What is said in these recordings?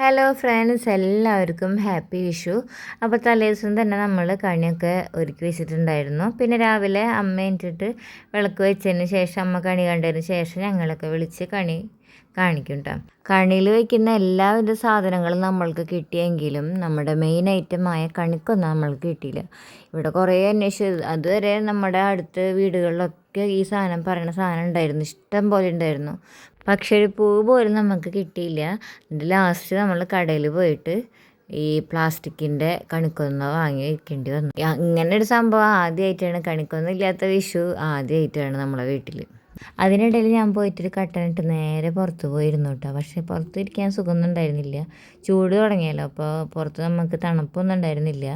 Hello friends, എല്ലാവർക്കും happy Vishu. അപ്പോൾ തലേദിവസം തന്നെ നമ്മൾ കണിയൊക്കെ ഒരുക്കി വെച്ചിട്ടുണ്ടായിരുന്നു. പിന്നെ രാവിലെ അമ്മ എണീറ്റിട്ട് വിളക്ക് വെച്ചതിന് ശേഷം, അമ്മ കണി കണ്ടതിന് ശേഷം ഞങ്ങളൊക്കെ വിളിച്ച് കണി കാണിക്കും കേട്ടോ. കണിയിൽ വയ്ക്കുന്ന എല്ലാവിധ സാധനങ്ങളും നമ്മൾക്ക് കിട്ടിയെങ്കിലും നമ്മുടെ മെയിൻ ഐറ്റമായ കണിക്കൊന്നും നമ്മൾക്ക് കിട്ടിയില്ല. ഇവിടെ കുറേ അന്വേഷിച്ച്, അതുവരെ നമ്മുടെ അടുത്ത വീടുകളിലൊക്കെ ഈ സാധനം പറയുന്ന സാധനം ഉണ്ടായിരുന്നു, ഇഷ്ടം പോലെ ഉണ്ടായിരുന്നു. പക്ഷേ ഒരു പൂ പോലും നമുക്ക് കിട്ടിയില്ല. എന്നിട്ട് ലാസ്റ്റ് നമ്മൾ കടയിൽ പോയിട്ട് ഈ പ്ലാസ്റ്റിക്കിൻ്റെ കണിക്കൊന്ന വാങ്ങി വയ്ക്കേണ്ടി വന്നു. ഇങ്ങനെ ഒരു സംഭവം ആദ്യമായിട്ടാണ്, കണിക്കൊന്ന ഇല്ലാത്ത വിഷു ആദ്യമായിട്ടാണ് നമ്മളെ വീട്ടിൽ. അതിനിടയിൽ ഞാൻ പോയിട്ടൊരു കട്ടനിട്ട് നേരെ പുറത്ത് പോയിരുന്നു കേട്ടോ. പക്ഷേ പുറത്തിരിക്കാൻ സുഖമൊന്നും ഉണ്ടായിരുന്നില്ല, ചൂട് തുടങ്ങിയല്ലോ. അപ്പോൾ പുറത്ത് നമുക്ക് തണുപ്പൊന്നും ഉണ്ടായിരുന്നില്ല.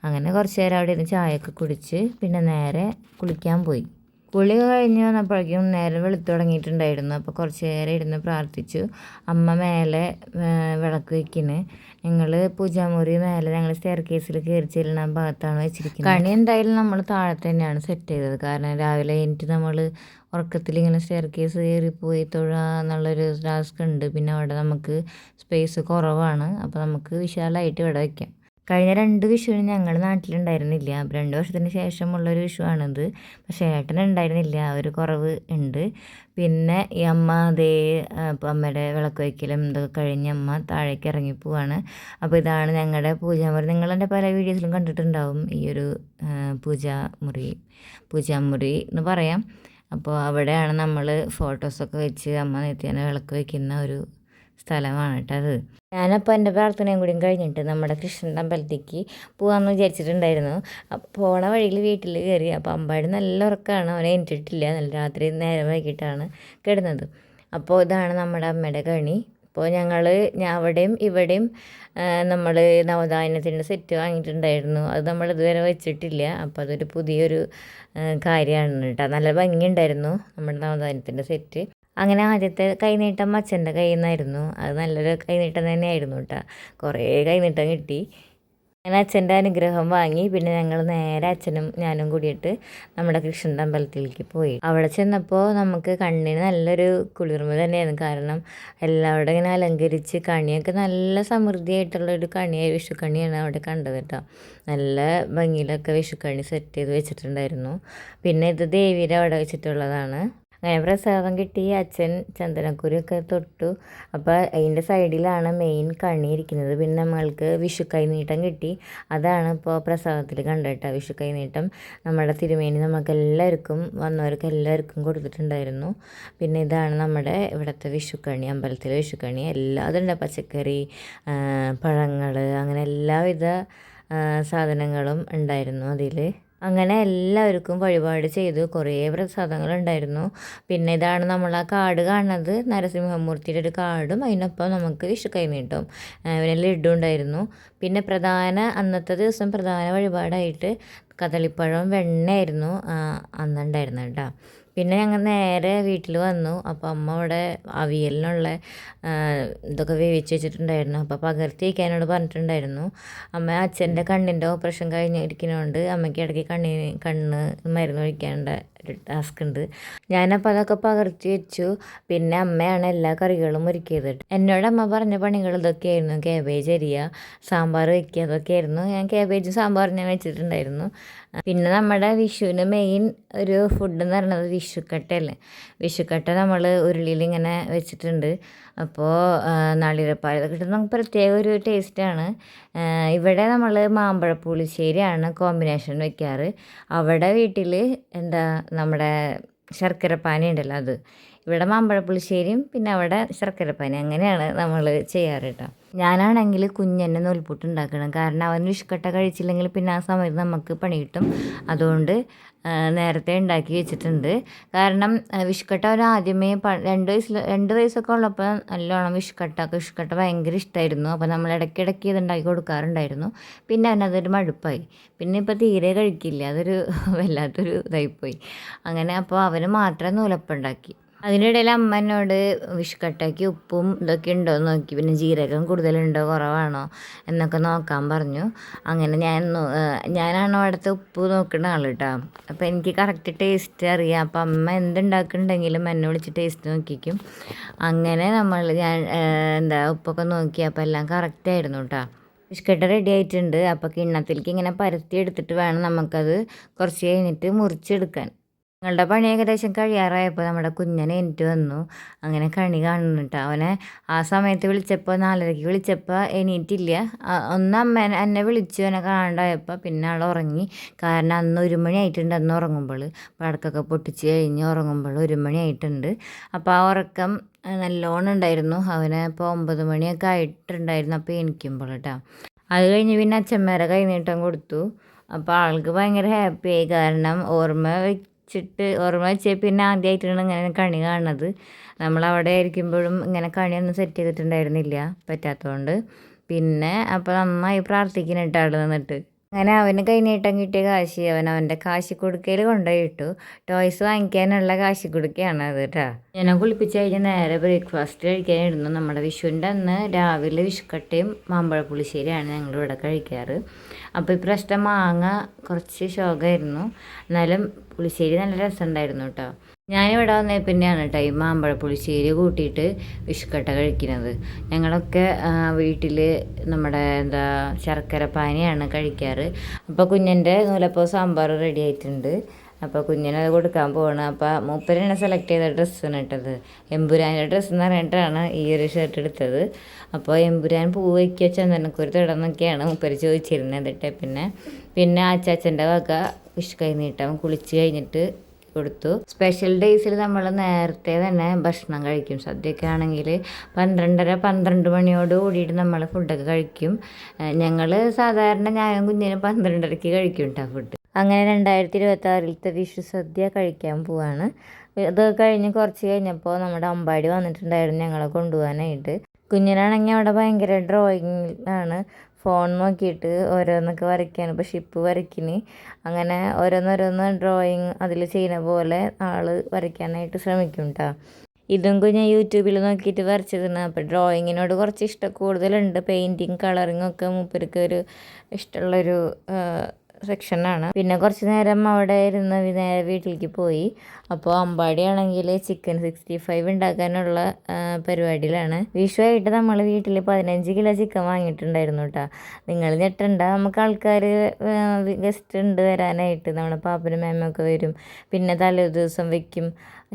അങ്ങനെ കുറച്ച് നേരം അവിടെ ഇരുന്ന് ചായയൊക്കെ കുടിച്ച് പിന്നെ നേരെ കുളിക്കാൻ പോയി. കുളി കഴിഞ്ഞ് വന്നപ്പോഴേക്കും നേരം വെളുത്തു തുടങ്ങിയിട്ടുണ്ടായിരുന്നു. അപ്പോൾ കുറച്ച് നേരം ഇരുന്ന് പ്രാർത്ഥിച്ചു. അമ്മ മേലെ വിളക്ക് വയ്ക്കുന്നത്, ഞങ്ങൾ പൂജാമുറി മേലെ ഞങ്ങൾ സ്റ്റെയർ കേസിൽ കയറി ചെല്ലുന്ന ഭാഗത്താണ് വെച്ചിരിക്കുന്നത്. കണി എന്തായാലും നമ്മൾ താഴെ തന്നെയാണ് സെറ്റ് ചെയ്തത്. കാരണം രാവിലെ കഴിഞ്ഞിട്ട് നമ്മൾ ഉറക്കത്തിൽ ഇങ്ങനെ സ്റ്റെയർ കേസ് കയറിപ്പോയി തൊഴുക എന്നുള്ളൊരു ടാസ്ക് ഉണ്ട്. പിന്നെ അവിടെ നമുക്ക് സ്പേസ് കുറവാണ്, അപ്പോൾ നമുക്ക് വിശാലമായിട്ട് ഇവിടെ വയ്ക്കാം. കഴിഞ്ഞ 2 വിഷുവിന് ഞങ്ങൾ നാട്ടിലുണ്ടായിരുന്നില്ല. 2 വർഷത്തിന് ശേഷമുള്ളൊരു വിഷുവാണിത്. പക്ഷേ ഏട്ടനുണ്ടായിരുന്നില്ല, ഒരു കുറവ് ഉണ്ട്. പിന്നെ ഈ അമ്മ അതേ അമ്മയുടെ വിളക്ക് വയ്ക്കലും ഇതൊക്കെ കഴിഞ്ഞ് അമ്മ താഴേക്ക് ഇറങ്ങി പോവാണ്. അപ്പോൾ ഇതാണ് ഞങ്ങളുടെ പൂജാമുറി. നിങ്ങളെൻ്റെ പല വീഡിയോസിലും കണ്ടിട്ടുണ്ടാവും ഈ ഒരു പൂജാമുറി എന്ന് പറയാം. അപ്പോൾ അവിടെയാണ് നമ്മൾ ഫോട്ടോസൊക്കെ വെച്ച് അമ്മ നിത്യേന വിളക്ക് വയ്ക്കുന്ന ഒരു സ്ഥലമാണ് കേട്ടോ അത്. ഞാനപ്പോൾ എൻ്റെ പ്രാർത്ഥനയും കൂടിയും കഴിഞ്ഞിട്ട് നമ്മുടെ കൃഷ്ണൻ്റെ അമ്പലത്തേക്ക് പോകാമെന്ന് വിചാരിച്ചിട്ടുണ്ടായിരുന്നു. പോണ വഴിയിൽ വീട്ടിൽ കയറി. അപ്പോൾ അമ്പാടി നല്ല ഉറക്കമാണ്, അവനെ എണീറ്റിട്ടില്ല. നല്ല രാത്രി നേരം വൈകിട്ടാണ് കിടന്നത്. അപ്പോൾ ഇതാണ് നമ്മുടെ അമ്മയുടെ കണി. അപ്പോൾ അവിടെയും ഇവിടെയും നമ്മൾ നവധാന്യത്തിൻ്റെ സെറ്റ് വാങ്ങിയിട്ടുണ്ടായിരുന്നു. അത് നമ്മൾ ഇതുവരെ വെച്ചിട്ടില്ല. അപ്പോൾ അതൊരു പുതിയൊരു കാര്യമാണ് കേട്ടോ. നല്ല ഭംഗിയുണ്ടായിരുന്നു നമ്മുടെ നവധാന്യത്തിൻ്റെ സെറ്റ്. അങ്ങനെ ആദ്യത്തെ കൈനീട്ടം അച്ഛൻ്റെ കയ്യിൽ നിന്നായിരുന്നു. അത് നല്ലൊരു കൈനീട്ടം തന്നെയായിരുന്നു കേട്ടോ. കുറേ കൈനീട്ടം കിട്ടി. അങ്ങനെ അച്ഛൻ്റെ അനുഗ്രഹം വാങ്ങി. പിന്നെ ഞങ്ങൾ നേരെ അച്ഛനും ഞാനും കൂടിയിട്ട് നമ്മുടെ കൃഷ്ണൻ്റെ അമ്പലത്തിലേക്ക് പോയി. അവിടെ ചെന്നപ്പോൾ നമുക്ക് കണ്ണിന് നല്ലൊരു കുളിർമ തന്നെയായിരുന്നു. കാരണം എല്ലാവരും ഇങ്ങനെ അലങ്കരിച്ച് കണിയൊക്കെ നല്ല സമൃദ്ധിയായിട്ടുള്ളൊരു വിഷുക്കണിയാണ് അവിടെ കണ്ടത് കേട്ടോ. നല്ല ഭംഗിയിലൊക്കെ വിഷുക്കണി സെറ്റ് ചെയ്ത് വെച്ചിട്ടുണ്ടായിരുന്നു. പിന്നെ ഇത് ദേവിയുടെ അവിടെ വെച്ചിട്ടുള്ളതാണ്. അങ്ങനെ പ്രസാദം കിട്ടി. അച്ഛൻ ചന്ദനക്കുരിയൊക്കെ തൊട്ടു. അപ്പോൾ അതിൻ്റെ സൈഡിലാണ് മെയിൻ കണി ഇരിക്കുന്നത്. പിന്നെ നമ്മൾക്ക് വിഷു കൈനീട്ടം കിട്ടി. അതാണ് ഇപ്പോൾ പ്രസാദത്തിൽ കണ്ടിട്ട്. വിഷു കൈനീട്ടം നമ്മുടെ തിരുമേനി നമുക്കെല്ലാവർക്കും വന്നവർക്ക് എല്ലാവർക്കും കൊടുത്തിട്ടുണ്ടായിരുന്നു. പിന്നെ ഇതാണ് നമ്മുടെ ഇവിടുത്തെ വിഷുക്കണി, അമ്പലത്തിലെ വിഷുക്കണി. അതുണ്ട്, പച്ചക്കറി, പഴങ്ങൾ, അങ്ങനെ എല്ലാവിധ സാധനങ്ങളും ഉണ്ടായിരുന്നു അതിൽ. അങ്ങനെ എല്ലാവർക്കും വഴിപാട് ചെയ്തു. കുറേ പ്രസാദങ്ങളുണ്ടായിരുന്നു. പിന്നെ ഇതാണ് നമ്മൾ ആ കാർഡ് കാണുന്നത്, നരസിംഹമൂർത്തിയുടെ ഒരു കാർഡും അതിനൊപ്പം നമുക്ക് വിഷു കൈനീട്ടും പിന്നെ ലഡ്ഡു ഉണ്ടായിരുന്നു. പിന്നെ അന്നത്തെ ദിവസം പ്രധാന വഴിപാടായിട്ട് കദളിപ്പഴവും വെണ്ണയായിരുന്നു അന്നുണ്ടായിരുന്നു കേട്ടോ. പിന്നെ ഞങ്ങൾ നേരെ വീട്ടിൽ വന്നു. അപ്പോൾ അമ്മ അവിടെ അവിയലിനുള്ള ഇതൊക്കെ വേവിച്ച് വെച്ചിട്ടുണ്ടായിരുന്നു. അപ്പോൾ പകർത്തി വയ്ക്കാനോട് പറഞ്ഞിട്ടുണ്ടായിരുന്നു. അമ്മ അച്ഛൻ്റെ കണ്ണിൻ്റെ ഓപ്പറേഷൻ കഴിഞ്ഞിരിക്കുന്നതുകൊണ്ട് അമ്മയ്ക്ക് ഇടയ്ക്ക് കണ്ണ് മരുന്ന് ഒഴിക്കാനുള്ള ഒരു ടാസ്ക് ഉണ്ട്. ഞാനപ്പോൾ അതൊക്കെ പകർത്തി വെച്ചു. പിന്നെ അമ്മയാണ് എല്ലാ കറികളും ഒരുക്കിയത്. എന്നോട് അമ്മ പറഞ്ഞ പണികൾ ഇതൊക്കെയായിരുന്നു. കാബേജ് അരിയുക, സാമ്പാർ വയ്ക്കുക, അതൊക്കെയായിരുന്നു. ഞാൻ കാബേജും സാമ്പാറും ഞാൻ വെച്ചിട്ടുണ്ടായിരുന്നു. പിന്നെ നമ്മുടെ വിഷുവിന് മെയിൻ ഒരു ഫുഡ് എന്ന് പറയുന്നത് വിഷുക്കട്ടയല്ലേ. വിഷുക്കട്ട നമ്മൾ ഉരുളിയിൽ ഇങ്ങനെ വെച്ചിട്ടുണ്ട്. അപ്പോൾ നാളികേരപ്പാൽ ഇതൊക്കെ കിട്ടുന്ന നമുക്ക് പ്രത്യേക ഒരു ടേസ്റ്റാണ്. ഇവിടെ നമ്മൾ മാമ്പഴ പുളിശ്ശേരിയാണ് കോമ്പിനേഷൻ വയ്ക്കാറ്. അവിടെ വീട്ടിൽ നമ്മുടെ ശർക്കരപ്പാനി ഉണ്ടല്ലോ അത്. ഇവിടെ മാമ്പഴ പുളിശ്ശേരിയും പിന്നെ അവിടെ ശർക്കരപ്പാനി, അങ്ങനെയാണ് നമ്മൾ ചെയ്യാറ് കേട്ടോ. ഞാനാണെങ്കിൽ കുഞ്ഞെന്നെ നൂൽപുട്ട് ഉണ്ടാക്കണം. കാരണം അവൻ വിഷുക്കട്ട കഴിച്ചില്ലെങ്കിൽ പിന്നെ ആ സമയത്ത് നമുക്ക് പണി കിട്ടും. അതുകൊണ്ട് നേരത്തെ ഉണ്ടാക്കി വെച്ചിട്ടുണ്ട്. കാരണം വിഷുക്കട്ട അവൻ ആദ്യമേ 2 വയസ്സൊക്കെ ഉള്ളപ്പോൾ നല്ലോണം വിഷുക്കട്ട ഭയങ്കര ഇഷ്ടമായിരുന്നു. അപ്പോൾ നമ്മൾ ഇടയ്ക്കിടയ്ക്ക് ഇത് ഉണ്ടാക്കി കൊടുക്കാറുണ്ടായിരുന്നു. പിന്നെ അവനതൊരു മടുപ്പായി. പിന്നെ ഇപ്പോൾ തീരെ കഴിക്കില്ല. അതൊരു വല്ലാത്തൊരു ഇതായിപ്പോയി. അങ്ങനെ അപ്പോൾ അവന് മാത്രമേ നൂലപ്പം ഉണ്ടാക്കി. അതിനിടയിൽ അമ്മ എന്നോട് വിഷുക്കട്ടയ്ക്ക് ഉപ്പും ഇതൊക്കെ ഉണ്ടോ എന്ന് നോക്കി, പിന്നെ ജീരകം കൂടുതലുണ്ടോ കുറവാണോ എന്നൊക്കെ നോക്കാൻ പറഞ്ഞു. അങ്ങനെ ഞാനാണ് അവിടുത്തെ ഉപ്പ് നോക്കുന്ന ആൾ കേട്ടോ. അപ്പോൾ എനിക്ക് കറക്റ്റ് ടേസ്റ്റ് അറിയാം. അപ്പം അമ്മ എന്തുണ്ടാക്കുന്നുണ്ടെങ്കിലും എന്നെ വിളിച്ച് ടേസ്റ്റ് നോക്കിക്കും. അങ്ങനെ ഞാൻ ഉപ്പൊക്കെ നോക്കി, അപ്പോൾ എല്ലാം കറക്റ്റായിരുന്നു കേട്ടോ. ബിസ്ക്കറ്റ് റെഡി ആയിട്ടുണ്ട്. അപ്പോൾ കിണ്ണത്തിലേക്ക് ഇങ്ങനെ പരത്തി എടുത്തിട്ട് വേണം നമുക്കത് കുറച്ച് കഴിഞ്ഞിട്ട് മുറിച്ചെടുക്കാൻ. ഞങ്ങളുടെ പണി ഏകദേശം കഴിയാറായപ്പോൾ നമ്മുടെ കുഞ്ഞനെ എനിക്ക് വന്നു. അങ്ങനെ കണി കാണുന്നു കേട്ടോ. അവനെ ആ സമയത്ത് വിളിച്ചപ്പോൾ 4:30 വിളിച്ചപ്പോൾ എണീറ്റില്ല. ഒന്ന് എന്നെ വിളിച്ചു എന്നെ കാണാണ്ടായപ്പോൾ പിന്നെ ആൾ ഉറങ്ങി. കാരണം അന്ന് 1 മണി ആയിട്ടുണ്ട്. അന്ന് ഉറങ്ങുമ്പോൾ പടക്കൊക്കെ പൊട്ടിച്ച് കഴിഞ്ഞ് ഉറങ്ങുമ്പോൾ 1 മണി ആയിട്ടുണ്ട്. അപ്പോൾ ആ ഉറക്കം നല്ലോണം ഉണ്ടായിരുന്നു. അവന് ഇപ്പോൾ 9 മണിയൊക്കെ ആയിട്ടുണ്ടായിരുന്നു അപ്പോൾ എണീക്കുമ്പോൾ കേട്ടോ. അത് കഴിഞ്ഞ് പിന്നെ അച്ഛന്മാരെ കൈനീട്ടം കൊടുത്തു. അപ്പോൾ ആൾക്ക് ഭയങ്കര ഹാപ്പിയായി. കാരണം ഓർമ്മ വെച്ച് പിന്നെ ആദ്യമായിട്ടാണ് ഇങ്ങനെ കണി കാണുന്നത്. നമ്മളവിടെ ആയിരിക്കുമ്പോഴും ഇങ്ങനെ കണിയൊന്നും സെറ്റ് ചെയ്തിട്ടുണ്ടായിരുന്നില്ല പറ്റാത്തതുകൊണ്ട്. പിന്നെ അപ്പോൾ നന്നായി പ്രാർത്ഥിക്കുന്നുണ്ട് അവിടെ നിന്നിട്ട്. അങ്ങനെ അവന് കൈനീട്ടം കിട്ടിയ കാശ് അവൻ്റെ കാശി കൊടുക്കയിൽ കൊണ്ടുപോയിട്ടു. ടോയ്സ് വാങ്ങിക്കാനുള്ള കാശി കൊടുക്കുകയാണ് അത് കേട്ടോ. ഞാൻ കുളിപ്പിച്ച് കഴിഞ്ഞ് നേരെ ബ്രേക്ക്ഫാസ്റ്റ് കഴിക്കാനിരുന്നു. നമ്മുടെ വിഷുവിൻ്റെ അന്ന് രാവിലെ വിഷുക്കട്ടയും മാമ്പഴ പുളിശ്ശേരിയാണ് ഞങ്ങളിവിടെ കഴിക്കാറ്. അപ്പോൾ ഇപ്രാവശ്യത്തെ മാങ്ങ കുറച്ച് ശോകമായിരുന്നു, എന്നാലും പുളിശ്ശേരി നല്ല രസമുണ്ടായിരുന്നു കേട്ടോ. ഞാനിവിടെ വന്നേ പിന്നെയാണ് കേട്ടോ ഈ മാമ്പഴ പുളിശ്ശേരി കൂട്ടിയിട്ട് വിഷുക്കട്ട കഴിക്കുന്നത്. ഞങ്ങളൊക്കെ വീട്ടിൽ നമ്മുടെ ശർക്കര പാനിയാണ് കഴിക്കാറ്. അപ്പോൾ കുഞ്ഞിൻ്റെ നൂലപ്പം സാമ്പാർ റെഡി ആയിട്ടുണ്ട്. അപ്പോൾ കുഞ്ഞിനത് കൊടുക്കാൻ പോവാണ്. അപ്പോൾ മൂപ്പരാണ് സെലക്ട് ചെയ്ത ഡ്രസ്സാണ് ഇട്ടത്. എമ്പുരാൻ്റെ ഡ്രസ്സ് എന്ന് പറഞ്ഞിട്ടാണ് ഈ ഒരു ഷർട്ട് എടുത്തത്. അപ്പോൾ എമ്പുരാൻ പൂവ് വയ്ക്കുക ചന്ദനക്കുരു തുടർന്നൊക്കെയാണ് മൂപ്പര് ചോദിച്ചിരുന്നത്. പിന്നെ ആച്ചാച്ചൻ്റെ വക വിഷു കൈനീട്ടം കുളിച്ച് കഴിഞ്ഞിട്ട് കൊടുത്തു. സ്പെഷ്യൽ ഡേയ്സിൽ നമ്മൾ നേരത്തെ തന്നെ ഭക്ഷണം കഴിക്കും. സദ്യയൊക്കെ ആണെങ്കിൽ 12:30 മണിയോട് കൂടിയിട്ട് നമ്മൾ ഫുഡൊക്കെ കഴിക്കും. ഞങ്ങൾ സാധാരണ ഞാനും കുഞ്ഞിനും 12:30 കഴിക്കും കേട്ടോ ഫുഡ്. അങ്ങനെ 2026 വിഷു സദ്യ കഴിക്കാൻ പോവാണ്. ഇത് കഴിഞ്ഞ് കുറച്ച് കഴിഞ്ഞപ്പോൾ നമ്മുടെ അമ്പാടി വന്നിട്ടുണ്ടായിരുന്നു ഞങ്ങളെ കൊണ്ടുപോകാനായിട്ട്. കുഞ്ഞിനാണെങ്കിൽ അവിടെ ഭയങ്കര ഡ്രോയിങ്ങിലാണ്. ഫോൺ നോക്കിയിട്ട് ഓരോന്നൊക്കെ വരയ്ക്കാൻ, ഇപ്പോൾ ഷിപ്പ് വരയ്ക്കിന്. അങ്ങനെ ഓരോന്നോരോന്ന് ഡ്രോയിങ് അതിൽ ചെയ്യുന്ന പോലെ ആൾ വരയ്ക്കാനായിട്ട് ശ്രമിക്കും കേട്ടോ. ഇതും കുഞ്ഞ് യൂട്യൂബിൽ നോക്കിയിട്ട് വരച്ചതാണ്. അപ്പോൾ ഡ്രോയിങ്ങിനോട് കുറച്ച് ഇഷ്ടം കൂടുതലുണ്ട്. പെയിൻറ്റിങ് കളറിങ് ഒക്കെ മൂപ്പർക്ക് ഒരു ഇഷ്ടമുള്ളൊരു സെക്ഷനാണ്. പിന്നെ കുറച്ച് നേരം അവിടെ ഇരുന്ന് നേരെ വീട്ടിലേക്ക് പോയി. അപ്പോൾ അമ്പാടിയാണെങ്കിൽ ചിക്കൻ 65 ഉണ്ടാക്കാനുള്ള പരിപാടിയിലാണ്. വിഷുവായിട്ട് നമ്മൾ വീട്ടിൽ 15 കിലോ ചിക്കൻ വാങ്ങിയിട്ടുണ്ടായിരുന്നു കേട്ടോ. നിങ്ങൾ ഞെട്ടണ്ട, നമുക്ക് ആൾക്കാർ ഗസ്റ്റ് ഉണ്ട് വരാനായിട്ട്. നമ്മുടെ പാപ്പനും മേമൊക്കെ വരും. പിന്നെ തലേ ദിവസം വയ്ക്കും,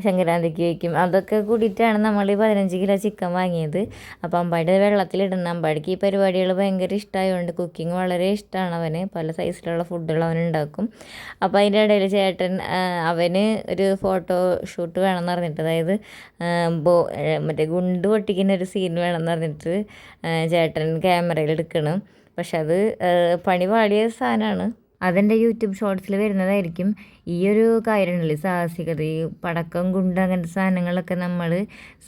സംക്രാന്തിക്ക് വയ്ക്കും. അതൊക്കെ കൂടിയിട്ടാണ് നമ്മൾ ഈ 15 കിലോ ചിക്കൻ വാങ്ങിയത്. അപ്പോൾ അമ്പാടി വെള്ളത്തിലിടുന്ന അമ്പാടിക്ക് ഈ പരിപാടികൾ ഭയങ്കര ഇഷ്ടമായതുകൊണ്ട് കുക്കിംഗ് വളരെ ഇഷ്ടമാണ് അവന്. പല സൈസിലുള്ള ഫുഡുകൾ അവൻ ഉണ്ടാക്കും. അപ്പോൾ അതിൻ്റെ ഇടയിൽ ചേട്ടൻ അവന് ഒരു ഫോട്ടോ ഷൂട്ട് വേണമെന്ന് പറഞ്ഞിട്ട്, അതായത് മറ്റേ ഗുണ്ട് പൊട്ടിക്കുന്ന ഒരു സീൻ വേണമെന്ന് പറഞ്ഞിട്ട് ചേട്ടൻ ക്യാമറയിൽ എടുക്കണം. പക്ഷെ അത് പണി പാടിയ സാധനമാണ്. അതെൻ്റെ യൂട്യൂബ് ഷോർട്സിൽ വരുന്നതായിരിക്കും. ഈ ഒരു കാര്യമുണ്ടല്ലോ സാഹസികത, ഈ പടക്കം ഗുണ്ട് അങ്ങനത്തെ സാധനങ്ങളൊക്കെ നമ്മൾ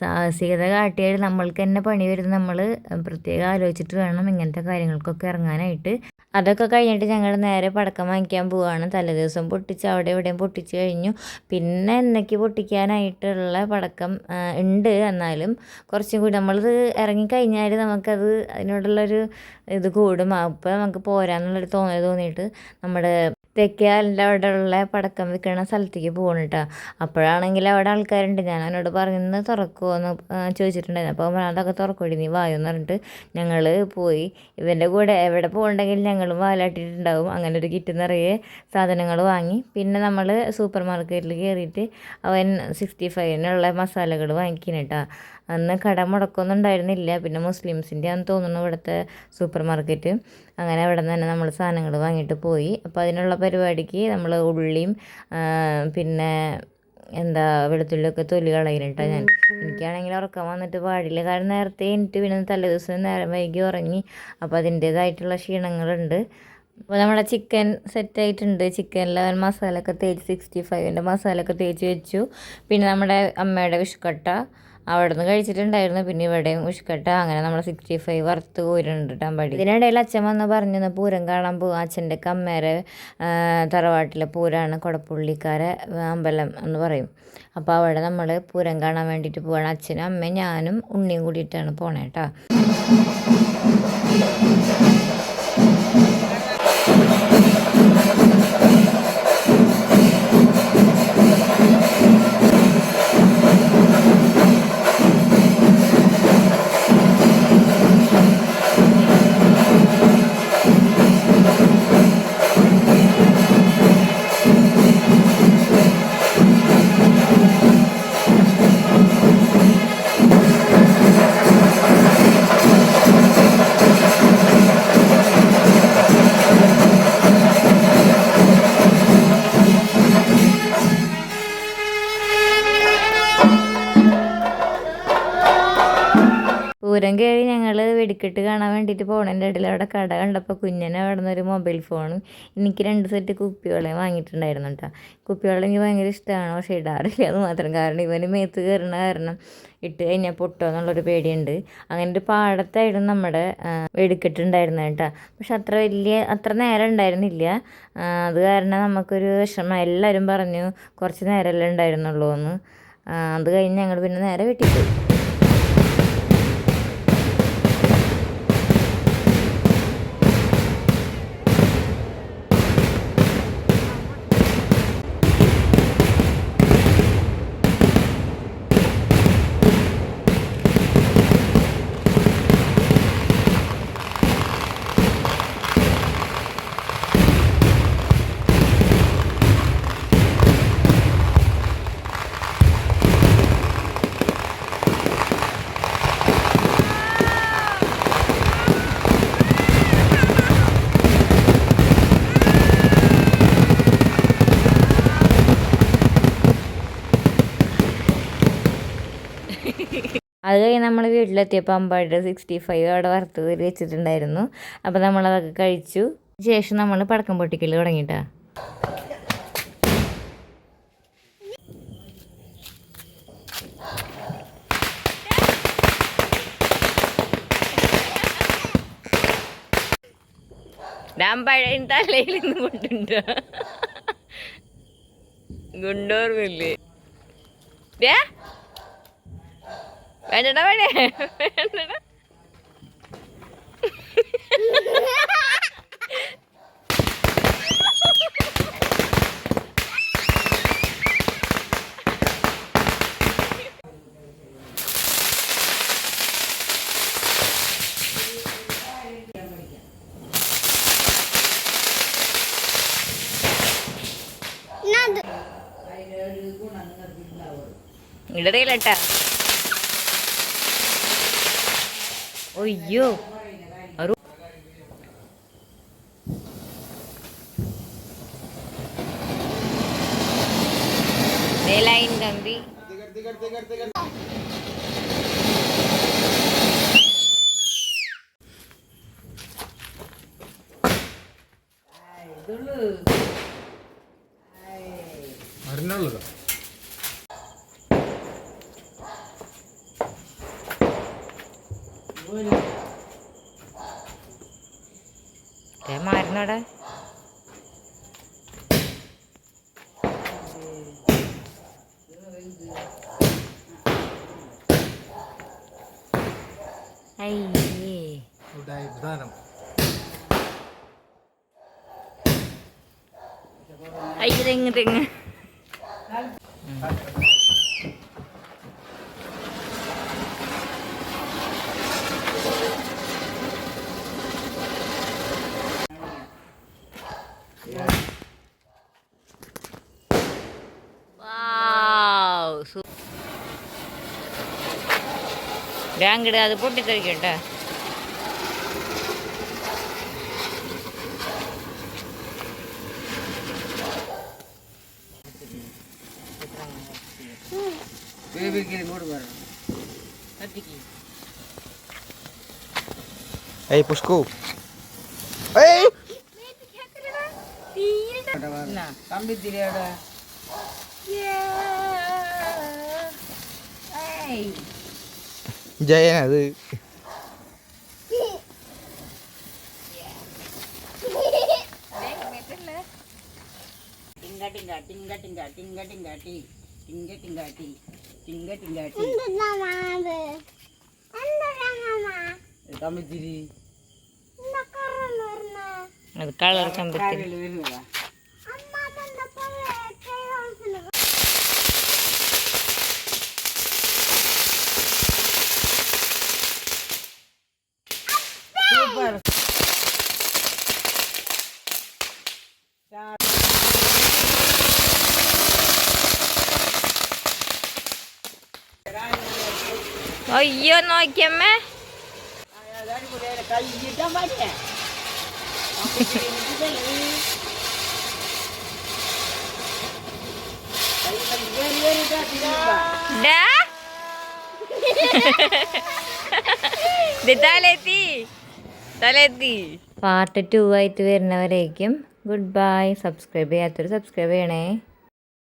സാഹസികത കാട്ടിയാൽ നമ്മൾക്ക് തന്നെ പണി വരുന്നത്. നമ്മൾ പ്രത്യേകം ആലോചിച്ചിട്ട് വേണം ഇങ്ങനത്തെ കാര്യങ്ങൾക്കൊക്കെ ഇറങ്ങാനായിട്ട്. അതൊക്കെ കഴിഞ്ഞിട്ട് ഞങ്ങൾ നേരെ പടക്കം വാങ്ങിക്കാൻ പോവുകയാണ്. തലേദിവസം പൊട്ടിച്ച് അവിടെ എവിടെയും പൊട്ടിച്ച് കഴിഞ്ഞു. പിന്നെ എന്നേക്ക് പൊട്ടിക്കാനായിട്ടുള്ള പടക്കം ഉണ്ട്. എന്നാലും കുറച്ചും കൂടി നമ്മളിത് ഇറങ്ങിക്കഴിഞ്ഞാൽ നമുക്കത് അതിനോടുള്ളൊരു ഇത് കൂടും. അപ്പോൾ നമുക്ക് പോരാന്നുള്ളൊരു തോന്നിയിട്ട് നമ്മുടെ തെക്കേലിൻ്റെ അവിടെ ഉള്ള പടക്കം വിൽക്കുന്ന സ്ഥലത്തേക്ക് പോകണം കേട്ടോ. അപ്പോഴാണെങ്കിൽ അവിടെ ആൾക്കാരുണ്ട്. ഞാൻ അവനോട് പറയുന്നത് തുറക്കുമോ എന്ന് ചോദിച്ചിട്ടുണ്ടായിരുന്നു. അപ്പോൾ അതൊക്കെ തുറക്കൂടി, നീ വായുമെന്ന് പറഞ്ഞിട്ട് ഞങ്ങൾ പോയി. ഇവൻ്റെ കൂടെ എവിടെ പോകണ്ടെങ്കിൽ ഞങ്ങളും വാലാട്ടിയിട്ടുണ്ടാവും. അങ്ങനെ ഒരു കിറ്റ് നിറയെ സാധനങ്ങൾ വാങ്ങി. പിന്നെ നമ്മൾ സൂപ്പർ മാർക്കറ്റിൽ കയറിയിട്ട് അവൻ 65-നുള്ള മസാലകൾ വാങ്ങിക്കണം കേട്ടോ. അന്ന് കട മുടക്കമൊന്നും ഉണ്ടായിരുന്നില്ല. പിന്നെ മുസ്ലിംസിൻ്റെ ആണെന്ന് തോന്നുന്നു ഇവിടുത്തെ സൂപ്പർ മാർക്കറ്റ്. അങ്ങനെ അവിടെ നിന്ന് തന്നെ നമ്മൾ സാധനങ്ങൾ വാങ്ങിയിട്ട് പോയി. അപ്പോൾ അതിനുള്ള പരിപാടിക്ക് നമ്മൾ ഉള്ളിയും പിന്നെ വെളുത്തുള്ളിയൊക്കെ തൊലി കളയുന്നുട്ടോ ഞാൻ. എനിക്കാണെങ്കിൽ ഉറക്കം വന്നിട്ട് പാടില്ല. കാരണം നേരത്തെ എനിക്ക് പിന്നെ തലേദിവസം നേരം വൈകി ഉറങ്ങി. അപ്പോൾ അതിൻ്റേതായിട്ടുള്ള ക്ഷീണങ്ങളുണ്ട്. അപ്പോൾ നമ്മുടെ ചിക്കൻ സെറ്റായിട്ടുണ്ട്. ചിക്കനിൽ അവൻ മസാലയൊക്കെ തേച്ച് 65-ൻ്റെ മസാലയൊക്കെ തേച്ച് വെച്ചു. പിന്നെ നമ്മുടെ അമ്മയുടെ വിഷുക്കട്ട അവിടെ നിന്ന് കഴിച്ചിട്ടുണ്ടായിരുന്നു. പിന്നെ ഇവിടെയും ഉഷ്കട്ട, അങ്ങനെ നമ്മൾ 65 വറുത്ത് പോയിട്ടുണ്ട് അമ്പാടി. ഇതിനിടയിൽ അച്ഛൻ വന്ന് പറഞ്ഞു പൂരം കാണാൻ പോകും. അച്ഛൻ്റെ കമ്മേരെ തറവാട്ടിലെ പൂരമാണ്, കൊടപ്പുള്ളിക്കാരെ അമ്പലം എന്ന് പറയും. അപ്പോൾ അവിടെ നമ്മൾ പൂരം കാണാൻ വേണ്ടിയിട്ട് പോവാണ്. അച്ഛനും അമ്മയും ഞാനും ഉണ്ണിയും കൂടിയിട്ടാണ് പോണേ കേട്ടോ. പൂരം കയറി ഞങ്ങൾ വെടിക്കെട്ട് കാണാൻ വേണ്ടിയിട്ട് പോണതിൻ്റെ ഇടയിൽ അവിടെ കട കണ്ടപ്പോൾ കുഞ്ഞനെ അവിടെ നിന്നൊരു മൊബൈൽ ഫോണും എനിക്ക് 2 സെറ്റ് കുപ്പിവെള്ളം വാങ്ങിയിട്ടുണ്ടായിരുന്നു കേട്ടോ. കുപ്പിവെള്ളം എനിക്ക് ഭയങ്കര ഇഷ്ടമാണ്, പക്ഷേ ഇടാറില്ല അത് മാത്രം. കാരണം ഇവന് മേത്ത് കയറുന്ന കാരണം ഇട്ട് കഴിഞ്ഞാൽ പൊട്ടോ എന്നുള്ളൊരു പേടിയുണ്ട്. അങ്ങനെ ഒരു പാടത്തായിരുന്നു നമ്മുടെ വെടിക്കെട്ടുണ്ടായിരുന്നത് കേട്ടോ. പക്ഷെ അത്ര നേരം ഉണ്ടായിരുന്നില്ല. അത് കാരണം നമുക്കൊരു വിഷമം. എല്ലാവരും പറഞ്ഞു കുറച്ച് നേരമല്ലേ ഉണ്ടായിരുന്നുള്ളൂ എന്ന്. അത് കഴിഞ്ഞ് ഞങ്ങൾ പിന്നെ നേരെ വെട്ടിപ്പോയി. അത് കഴിഞ്ഞ് നമ്മൾ വീട്ടിലെത്തിയപ്പോൾ അമ്പാടിയുടെ 65 അവിടെ വറുത്ത് വെച്ചിട്ടുണ്ടായിരുന്നു. അപ്പോൾ നമ്മളതൊക്കെ കഴിച്ചു. ശേഷം നമ്മൾ പടക്കം പൊട്ടിക്കൽ തുടങ്ങിയിട്ടാ. അമ്പാഴ തലയിൽ നിന്ന് കൊണ്ടുണ്ടോ കൊണ്ടോർമില്ലേ വേണ്ടടാ വേണ്ടടാ. ഇടയിലട്ടാ. അയ്യോ ലൈൻ കമ്പി. അറിഞ്ഞുള്ളതാ മാറുന്നോടെ. തെങ്ങ് തെങ്ങ് ബാങ്കിട് അത് പൊട്ടിത്തെറിക്കട്ടെ. Hey, Pushku. Hey! Kambit diri ada. Yeah. Hey. Jayan അത് അത് കളർ കമ്പത്തിൽ അയ്യോ നോക്കിയമ്മേ പാർട്ട് 2 ആയിട്ട് വരുന്നവരേക്കും ഗുഡ് ബൈ. സബ്സ്ക്രൈബ് ചെയ്യാത്തവർ സബ്സ്ക്രൈബ് ചെയ്യണേ.